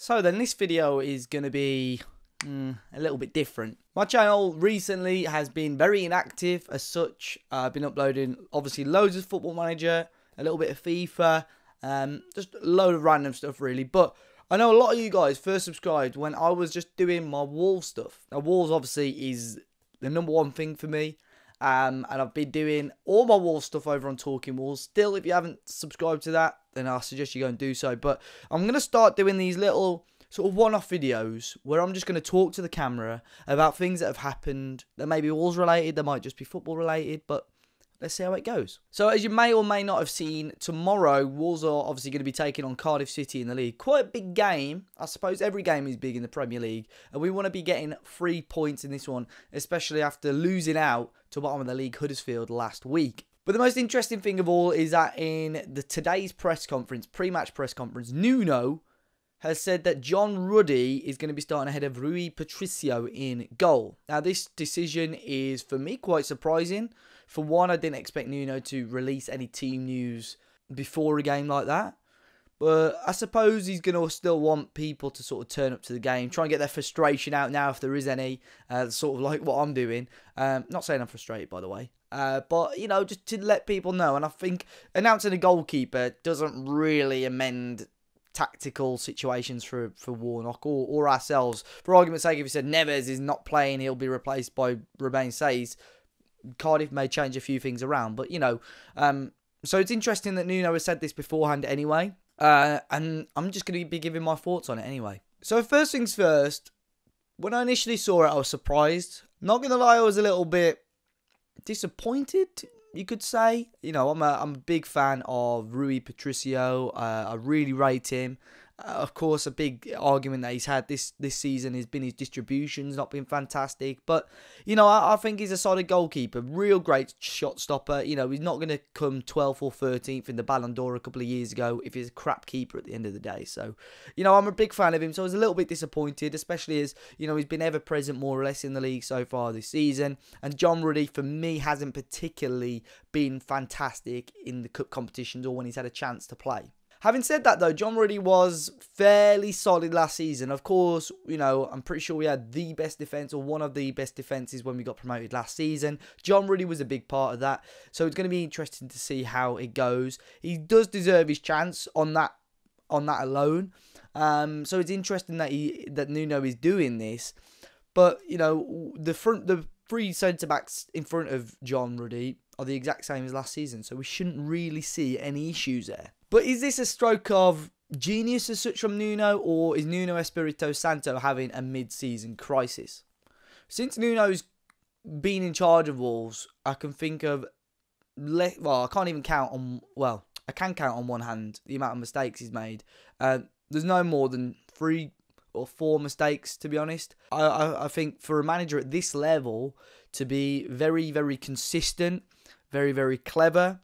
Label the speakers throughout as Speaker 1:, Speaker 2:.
Speaker 1: So then this video is going to be a little bit different. My channel recently has been very inactive as such. I've been uploading obviously loads of Football Manager, a little bit of FIFA, just a load of random stuff really. But I know a lot of you guys first subscribed when I was just doing my Wolves stuff. Now Wolves obviously is the #1 thing for me. And I've been doing all my Wolves stuff over on Talking Wolves. Still, if you haven't subscribed to that, then I suggest you go and do so. But I'm going to start doing these little sort of one-off videos where I'm just going to talk to the camera about things that have happened that may be Wolves related, that might just be football related, but let's see how it goes. So as you may or may not have seen, tomorrow Wolves are obviously going to be taking on Cardiff City in the league. Quite a big game. I suppose every game is big in the Premier League, and we want to be getting 3 points in this one, especially after losing out to bottom of the league Huddersfield last week. But the most interesting thing of all is that in today's press conference, pre-match press conference, Nuno has said that John Ruddy is going to be starting ahead of Rui Patricio in goal. Now, this decision is, for me, quite surprising. For one, I didn't expect Nuno to release any team news before a game like that. But I suppose he's going to still want people to sort of turn up to the game, try and get their frustration out now if there is any, sort of like what I'm doing. Not saying I'm frustrated, by the way. But, you know, just to let people know. And I think announcing a goalkeeper doesn't really amend tactical situations for Warnock or ourselves. For argument's sake, if you said Neves is not playing, he'll be replaced by Ruben Says, Cardiff may change a few things around. But, you know, so it's interesting that Nuno has said this beforehand anyway. And I'm just going to be giving my thoughts on it anyway. So first things first, when I initially saw it, I was surprised. Not going to lie, I was a little bit disappointed, you could say. You know, I'm a big fan of Rui Patricio. I really rate him. Of course, a big argument that he's had this season has been his distributions not been fantastic. But, you know, I think he's a solid goalkeeper. Real great shot stopper. You know, he's not going to come 12th or 13th in the Ballon d'Or a couple of years ago if he's a crap keeper at the end of the day. So, you know, I'm a big fan of him. So I was a little bit disappointed, especially as, you know, he's been ever present more or less in the league so far this season. And John Ruddy, for me, hasn't particularly been fantastic in the cup competitions or when he's had a chance to play. Having said that, though, John Ruddy was fairly solid last season. Of course, you know, I'm pretty sure we had the best defence or one of the best defences when we got promoted last season. John Ruddy was a big part of that. So it's going to be interesting to see how it goes. He does deserve his chance on that alone. So it's interesting that Nuno is doing this. But, you know, the 3 centre-backs in front of John Ruddy are the exact same as last season. So we shouldn't really see any issues there. But is this a stroke of genius as such from Nuno, or is Nuno Espirito Santo having a mid-season crisis? Since Nuno's been in charge of Wolves, I can think of, I can't even count on, well, I can count on one hand the amount of mistakes he's made. There's no more than 3 or 4 mistakes, to be honest. I think for a manager at this level to be very, very consistent, very, very clever,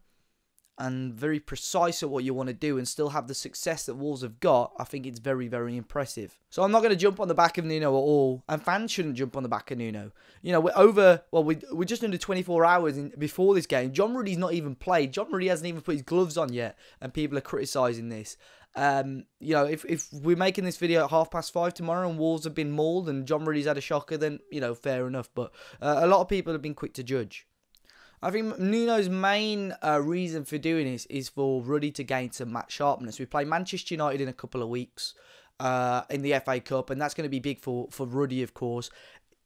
Speaker 1: and very precise at what you want to do and still have the success that Wolves have got, I think it's very, very impressive. So I'm not going to jump on the back of Nuno at all, and fans shouldn't jump on the back of Nuno. You know, we're just under 24 hours before this game. John Ruddy's not even played. John Ruddy hasn't even put his gloves on yet, and people are criticising this. You know, if we're making this video at 5:30 tomorrow and Wolves have been mauled and John Ruddy's had a shocker, then, you know, fair enough. But a lot of people have been quick to judge. I think Nuno's main reason for doing this is for Ruddy to gain some match sharpness. We play Manchester United in a couple of weeks in the FA Cup, and that's going to be big for Ruddy, of course.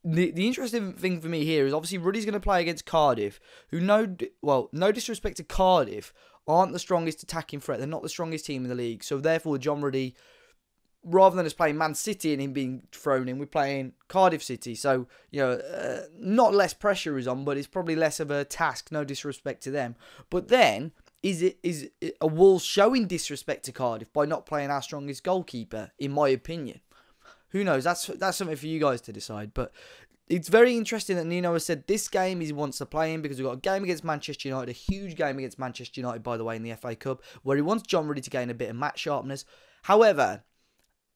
Speaker 1: The interesting thing for me here is obviously Ruddy's going to play against Cardiff, who, no disrespect to Cardiff, aren't the strongest attacking threat. They're not the strongest team in the league. So therefore, John Ruddy, rather than us playing Man City and him being thrown in, we're playing Cardiff City. So, you know, not less pressure is on, but it's probably less of a task. No disrespect to them. But then, is it a Wolves showing disrespect to Cardiff by not playing our strongest goalkeeper, in my opinion? Who knows? That's something for you guys to decide. But it's very interesting that Nuno has said this game he wants to play in because we've got a game against Manchester United, a huge game against Manchester United, by the way, in the FA Cup, where he wants John Ruddy to gain a bit of match sharpness. However,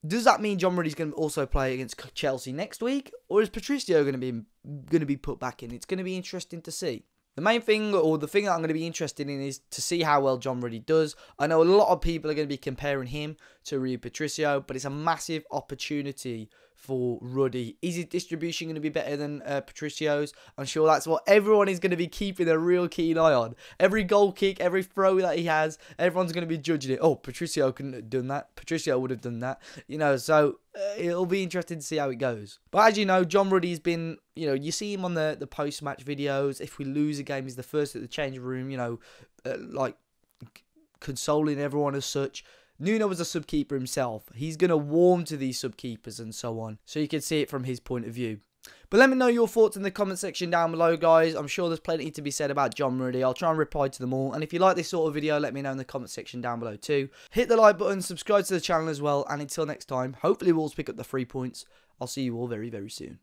Speaker 1: does that mean John Ruddy's going to also play against Chelsea next week, or is Patricio going to be put back in? It's going to be interesting to see. The main thing, or the thing that I'm going to be interested in, is to see how well John Ruddy does. I know a lot of people are going to be comparing him to Rui Patricio, but it's a massive opportunity for Ruddy. Is his distribution going to be better than Patricio's? I'm sure that's what everyone is going to be keeping a real keen eye on. Every goal kick, every throw that he has, everyone's going to be judging it. Oh, Patricio couldn't have done that. Patricio would have done that. You know, so it'll be interesting to see how it goes. But as you know, John Ruddy's been, you know, you see him on the post-match videos. If we lose a game, he's the first at the change room, you know, like consoling everyone as such. Nuno was a sub-keeper himself. He's going to warm to these sub-keepers and so on. So you can see it from his point of view. But let me know your thoughts in the comment section down below, guys. I'm sure there's plenty to be said about John Ruddy. I'll try and reply to them all. And if you like this sort of video, let me know in the comment section down below too. Hit the like button, subscribe to the channel as well. And until next time, hopefully Wolves pick up the 3 points. I'll see you all very, very soon.